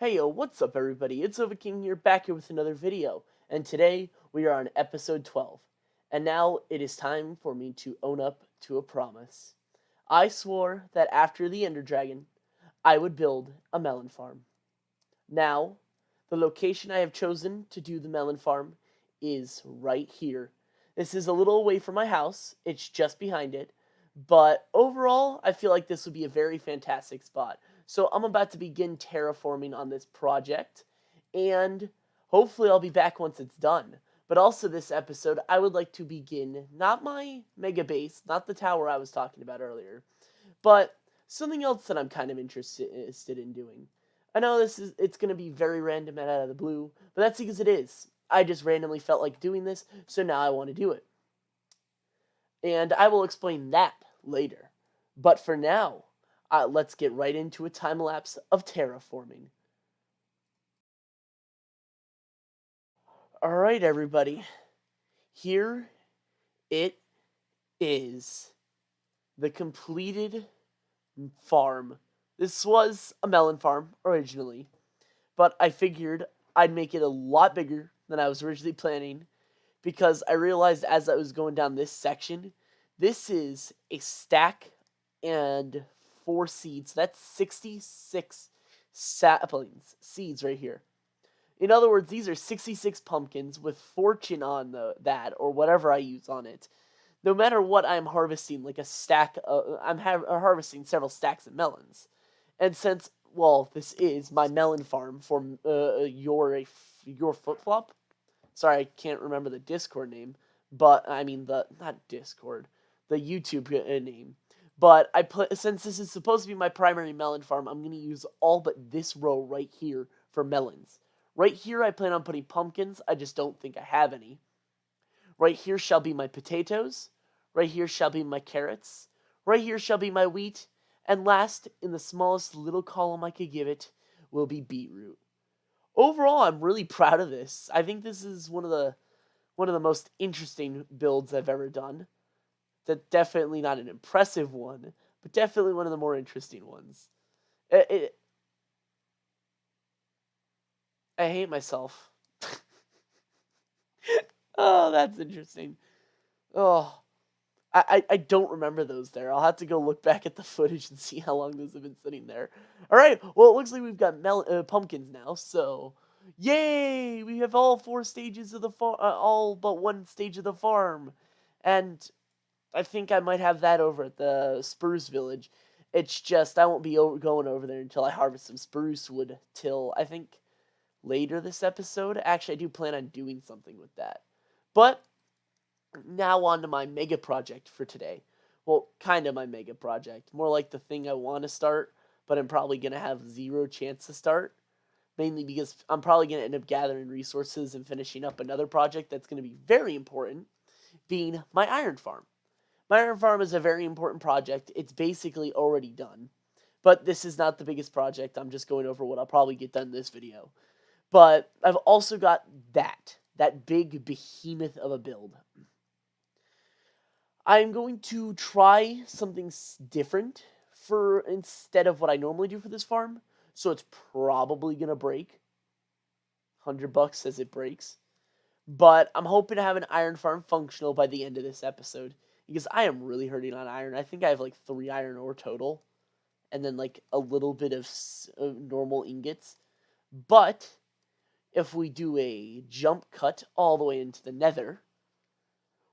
Hey yo, what's up everybody? It's King here, back here with another video, and today we are on episode 12. And now it is time for me to own up to a promise. I swore that after the Ender Dragon, I would build a melon farm. Now, the location I have chosen to do the melon farm is right here. This is a little away from my house, it's just behind it, but overall, I feel like this would be a very fantastic spot. So I'm about to begin terraforming on this project, and hopefully I'll be back once it's done. But also this episode, I would like to begin not my mega base, not the tower I was talking about earlier, but something else that I'm kind of interested in doing. I know it's going to be very random and out of the blue, but that's because it is. I just randomly felt like doing this, so now I want to do it. And I will explain that later. But for now, let's get right into a time lapse of terraforming. Alright, everybody. Here it is. The completed farm. This was a melon farm originally, but I figured I'd make it a lot bigger than I was originally planning because I realized as I was going down this section, this is a stack and 4 seeds. That's 66 saplings, seeds right here. In other words, these are 66 pumpkins with fortune on that or whatever I use on it. No matter what I'm harvesting, like a stack, I'm harvesting several stacks of melons. And since, well, this is my melon farm for your flip-flop. Sorry, I can't remember the Discord name, but I mean not Discord, the YouTube name. But since this is supposed to be my primary melon farm, I'm gonna use all but this row right here for melons. Right here, I plan on putting pumpkins. I just don't think I have any. Right here shall be my potatoes. Right here shall be my carrots. Right here shall be my wheat. And last, in the smallest little column I could give it, will be beetroot. Overall, I'm really proud of this. I think this is one of the most interesting builds I've ever done. That's definitely not an impressive one, but definitely one of the more interesting ones. I hate myself. Oh, that's interesting. Oh, I don't remember those there. I'll have to go look back at the footage and see how long those have been sitting there. All right, well, it looks like we've got pumpkins now, so yay! We have all 4 stages of the farm, all but 1 stage of the farm. And I think I might have that over at the spruce village. It's just I won't be going over there until I harvest some spruce wood till, I think, later this episode. Actually, I do plan on doing something with that. But now on to my mega project for today. Well, kind of my mega project. More like the thing I want to start, but I'm probably going to have 0 chance to start. Mainly because I'm probably going to end up gathering resources and finishing up another project that's going to be very important, being my iron farm. My iron farm is a very important project. It's basically already done. But this is not the biggest project. I'm just going over what I'll probably get done in this video. But I've also got that big behemoth of a build. I'm going to try something different for instead of what I normally do for this farm. So it's probably going to break. $100 says it breaks. But I'm hoping to have an iron farm functional by the end of this episode. Because I am really hurting on iron. I think I have like 3 iron ore total. And then like a little bit of normal ingots. But if we do a jump cut all the way into the nether,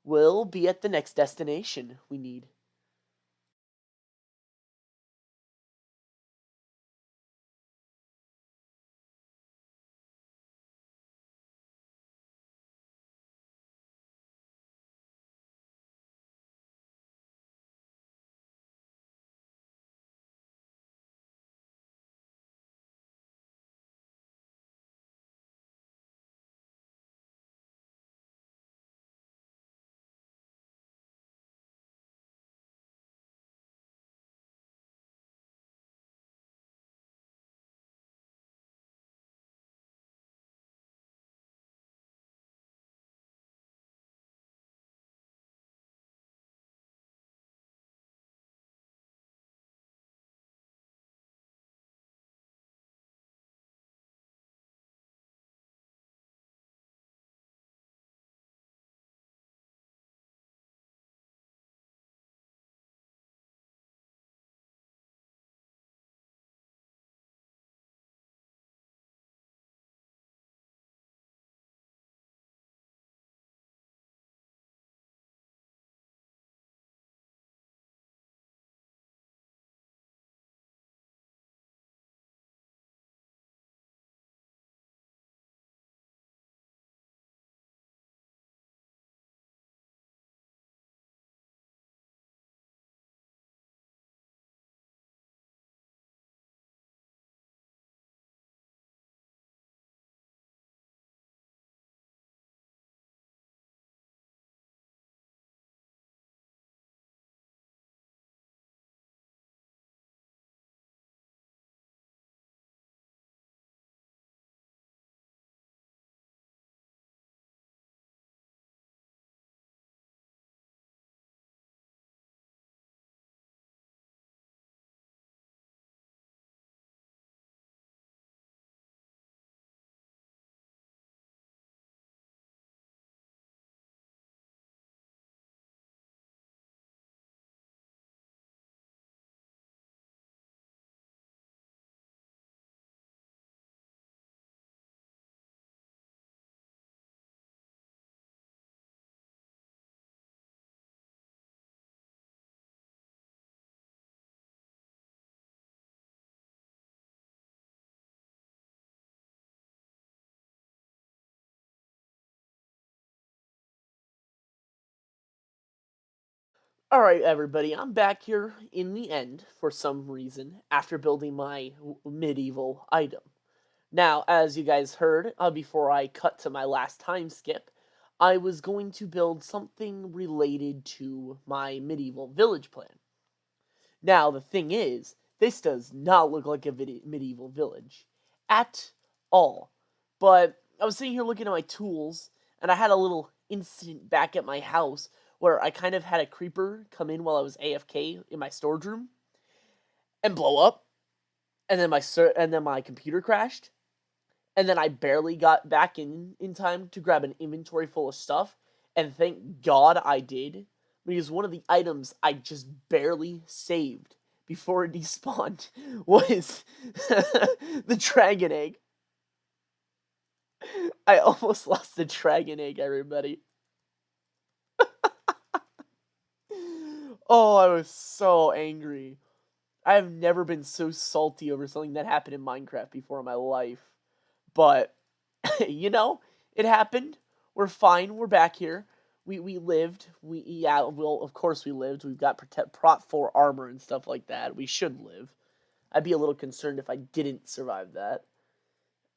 we'll be at the next destination we need. Alright, everybody, I'm back here in the end for some reason after building my medieval item. Now, as you guys heard, before I cut to my last time skip, I was going to build something related to my medieval village plan. Now, the thing is, this does not look like a medieval village at all. But I was sitting here looking at my tools, and I had a little incident back at my house where I kind of had a creeper come in while I was AFK in my storage room and blow up, and then my computer crashed, and then I barely got back in time to grab an inventory full of stuff, and thank God I did, because one of the items I just barely saved before it despawned was the dragon egg. I almost lost the dragon egg, everybody. Oh, I was so angry. I have never been so salty over something that happened in Minecraft before in my life. But, it happened. We're fine. We're back here. We lived. Of course we lived. We've got Prot 4 armor and stuff like that. We should live. I'd be a little concerned if I didn't survive that.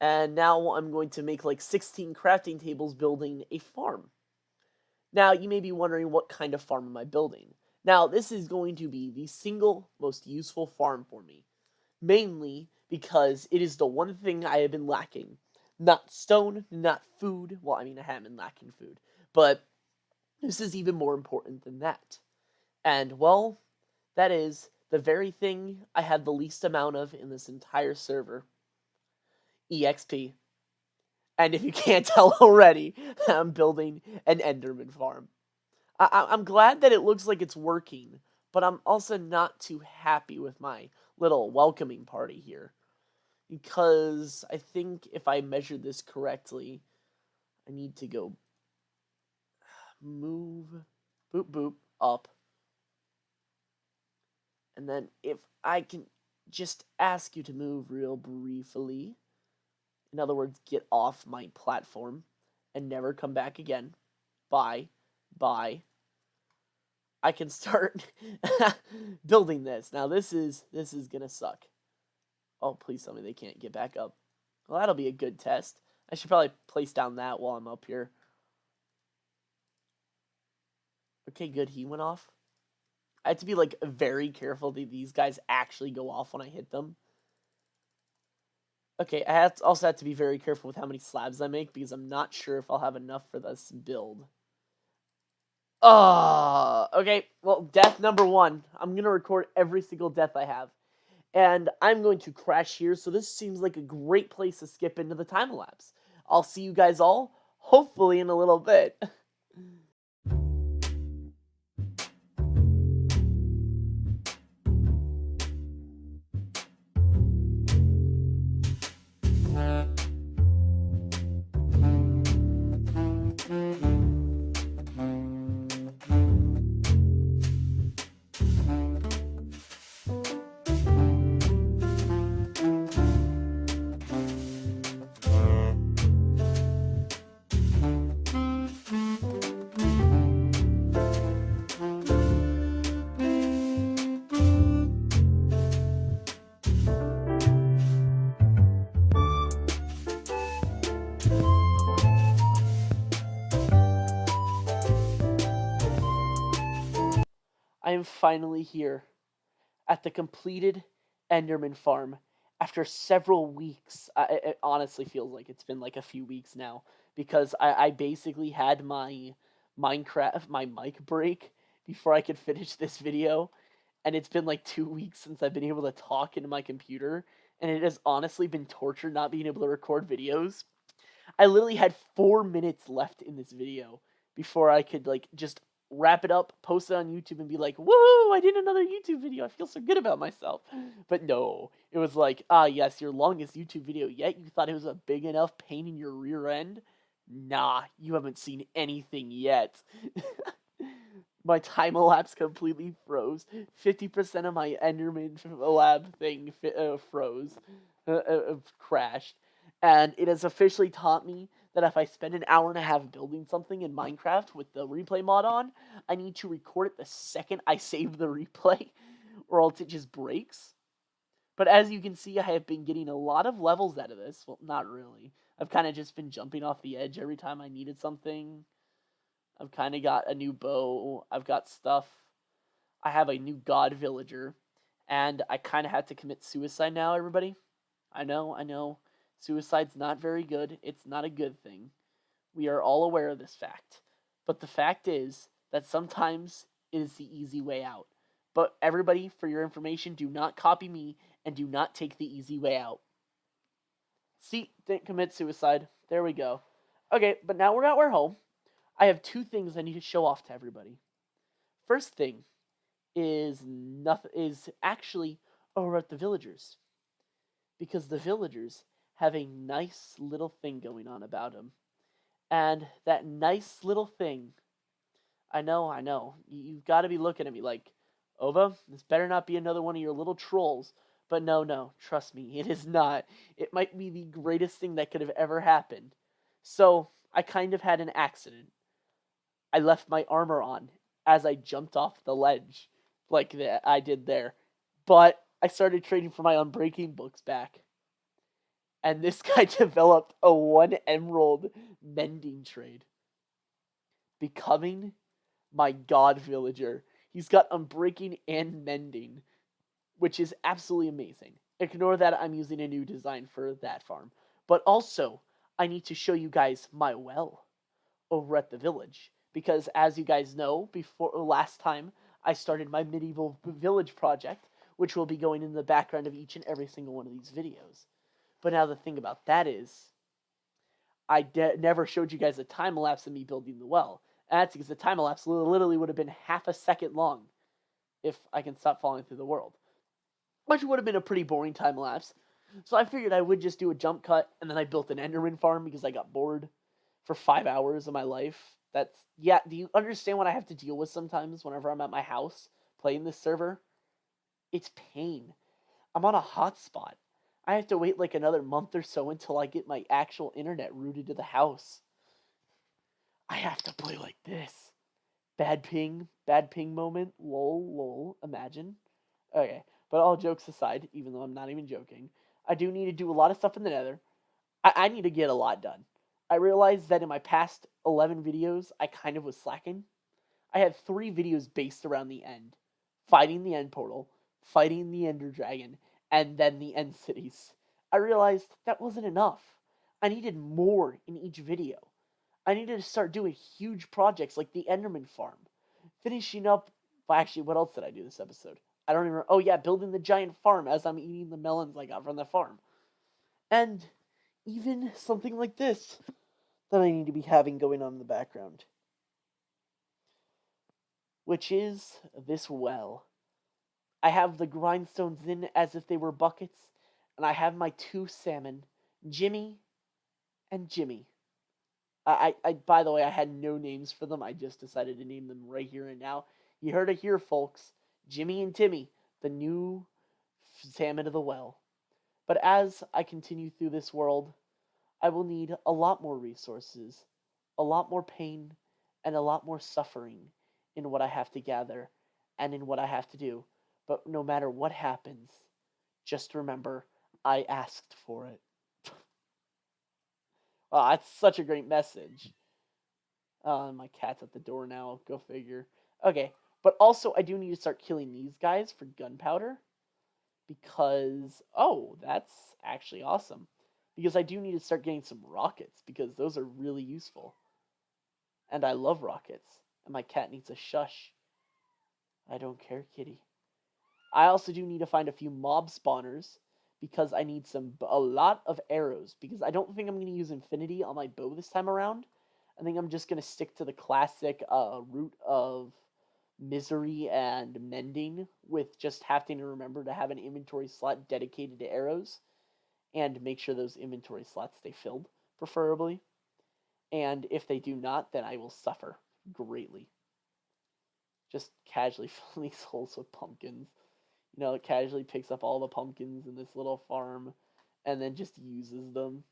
And now I'm going to make like 16 crafting tables building a farm. Now, you may be wondering, what kind of farm am I building? Now, this is going to be the single most useful farm for me. Mainly because it is the one thing I have been lacking. Not stone, not food. Well, I mean, I haven't been lacking food. But this is even more important than that. And, well, that is the very thing I had the least amount of in this entire server. EXP. And if you can't tell already, I'm building an Enderman Farm. I'm glad that it looks like it's working, but I'm also not too happy with my little welcoming party here. Because I think if I measured this correctly, I need to go move, boop, boop, up. And then if I can just ask you to move real briefly, in other words, get off my platform and never come back again. Bye. Bye. I can start building this. Now this is gonna suck. Oh, please tell me they can't get back up. Well, that'll be a good test. I should probably place down that while I'm up here. Okay, good. He went off. I have to be like very careful that these guys actually go off when I hit them. Okay, I also have to be very careful with how many slabs I make because I'm not sure if I'll have enough for this build. Oh, okay. Well, death number 1. I'm going to record every single death I have. And I'm going to crash here, so this seems like a great place to skip into the time lapse. I'll see you guys all, hopefully, in a little bit. I am finally here at the completed Enderman Farm after several weeks. It honestly feels like it's been like a few weeks now because I basically had my my mic break before I could finish this video, and it's been like 2 weeks since I've been able to talk into my computer, and it has honestly been torture not being able to record videos. I literally had 4 minutes left in this video before I could like just wrap it up, post it on YouTube, and be like, "Woo! I did another YouTube video. I feel so good about myself." But no, it was like, yes, your longest YouTube video yet. You thought it was a big enough pain in your rear end? Nah, you haven't seen anything yet. My time elapse completely froze. 50% of my Enderman lab thing froze, crashed. And it has officially taught me that if I spend an hour and a half building something in Minecraft with the replay mod on, I need to record it the second I save the replay, or else it just breaks. But as you can see, I have been getting a lot of levels out of this. Well, not really. I've kind of just been jumping off the edge every time I needed something. I've kind of got a new bow. I've got stuff. I have a new god villager. And I kind of had to commit suicide now, everybody. I know. Suicide's not very good. It's not a good thing. We are all aware of this fact. But the fact is that sometimes it is the easy way out. But everybody, for your information, do not copy me and do not take the easy way out. See, didn't commit suicide. There we go. Okay, but now we're home. I have two things I need to show off to everybody. First thing is actually over at the villagers, because the villagers have a nice little thing going on about them, and that nice little thing. I know. You've got to be looking at me like, Ova, this better not be another one of your little trolls. But no, trust me, it is not. It might be the greatest thing that could have ever happened. So, I kind of had an accident. I left my armor on as I jumped off the ledge, like that I did there. But I started trading for my Unbreaking books back. And this guy developed a 1 emerald mending trade, becoming my god villager. He's got Unbreaking and Mending, which is absolutely amazing. Ignore that I'm using a new design for that farm. But also, I need to show you guys my well over at the village. Because as you guys know, before last time, I started my medieval village project, which will be going in the background of each and every single one of these videos. But now the thing about that is, I never showed you guys a time lapse of me building the well. And that's because the time lapse literally would have been half a second long if I can stop falling through the world, which would have been a pretty boring time lapse. So I figured I would just do a jump cut, and then I built an Enderman Farm because I got bored for 5 hours of my life. Do you understand what I have to deal with sometimes whenever I'm at my house playing this server? It's pain. I'm on a hotspot. I have to wait like another month or so until I get my actual internet routed to the house. I have to play like this. Bad ping moment. Lol, imagine. Okay, but all jokes aside, even though I'm not even joking, I do need to do a lot of stuff in the nether. I need to get a lot done. I realized that in my past 11 videos, I kind of was slacking. I had 3 videos based around the end. Fighting the end portal, fighting the ender dragon, and then the end cities. I realized that wasn't enough. I needed more in each video. I needed to start doing huge projects like the Enderman Farm. Finishing up... Well, actually, what else did I do this episode? I don't even... Oh, yeah, building the giant farm as I'm eating the melons I got from the farm. And even something like this that I need to be having going on in the background, which is this well. I have the grindstones in as if they were buckets, and I have my 2 salmon, Jimmy and Jimmy. By the way, I had no names for them. I just decided to name them right here and now. You heard it here, folks. Jimmy and Timmy, the new salmon of the well. But as I continue through this world, I will need a lot more resources, a lot more pain, and a lot more suffering in what I have to gather and in what I have to do. But no matter what happens, just remember, I asked for it. Wow, that's such a great message. My cat's at the door now. Go figure. Okay, but also I do need to start killing these guys for gunpowder. Because, oh, that's actually awesome. Because I do need to start getting some rockets, because those are really useful. And I love rockets. And my cat needs a shush. I don't care, kitty. I also do need to find a few mob spawners, because I need a lot of arrows. Because I don't think I'm going to use infinity on my bow this time around. I think I'm just going to stick to the classic route of misery and mending, with just having to remember to have an inventory slot dedicated to arrows and make sure those inventory slots stay filled, preferably. And if they do not, then I will suffer greatly. Just casually filling these holes with pumpkins. It casually picks up all the pumpkins in this little farm and then just uses them.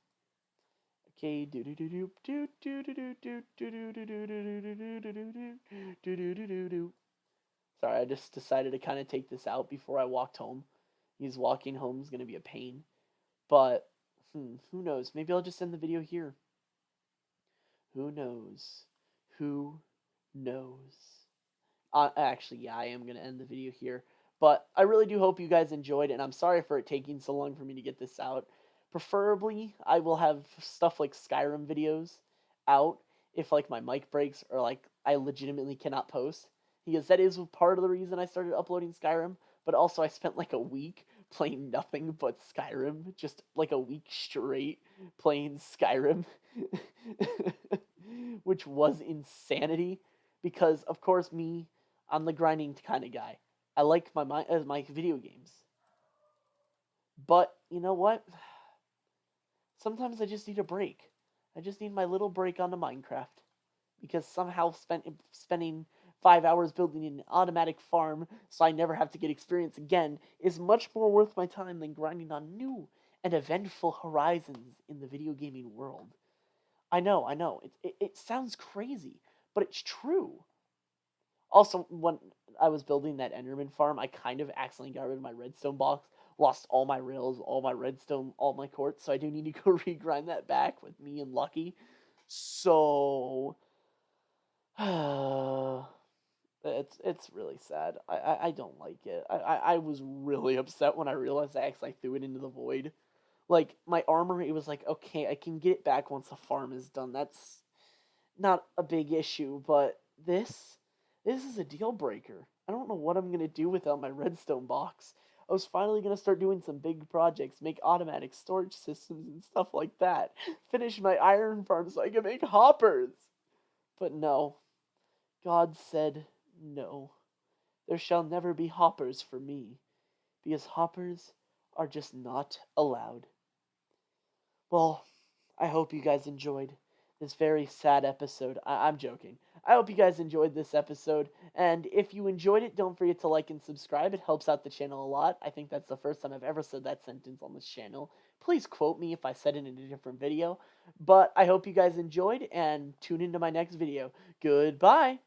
Okay, Sorry, I just decided to kind of take this out before I walked home. Because walking home is going to be a pain. But, who knows? Maybe I'll just end the video here. Who knows? Who knows? Actually, yeah, I am going to end the video here. But I really do hope you guys enjoyed, and I'm sorry for it taking so long for me to get this out. Preferably, I will have stuff like Skyrim videos out if, like, my mic breaks or, like, I legitimately cannot post. Because that is part of the reason I started uploading Skyrim. But also, I spent, like, a week playing nothing but Skyrim. Just, like, a week straight playing Skyrim. Which was insanity. Because, of course, I'm the grinding kind of guy. I like my video games. But you know what? Sometimes I just need a break. I just need my little break onto Minecraft. Because somehow spending 5 hours building an automatic farm so I never have to get experience again is much more worth my time than grinding on new and eventful horizons in the video gaming world. I know. It sounds crazy, but it's true. Also, when I was building that Enderman farm, I kind of accidentally got rid of my redstone box, lost all my rails, all my redstone, all my quartz, so I do need to go regrind that back with me and Lucky. So, it's really sad. I don't like it. I was really upset when I realized I accidentally threw it into the void. Like, my armor, it was like, okay, I can get it back once the farm is done. That's not a big issue, but this is a deal breaker. I don't know what I'm gonna do without my redstone box. I was finally gonna start doing some big projects, make automatic storage systems and stuff like that. Finish my iron farm so I can make hoppers. But no, God said no. There shall never be hoppers for me, because hoppers are just not allowed. Well, I hope you guys enjoyed this very sad episode. I'm joking. I hope you guys enjoyed this episode. And if you enjoyed it, don't forget to like and subscribe. It helps out the channel a lot. I think that's the first time I've ever said that sentence on this channel. Please quote me if I said it in a different video. But I hope you guys enjoyed and tune into my next video. Goodbye.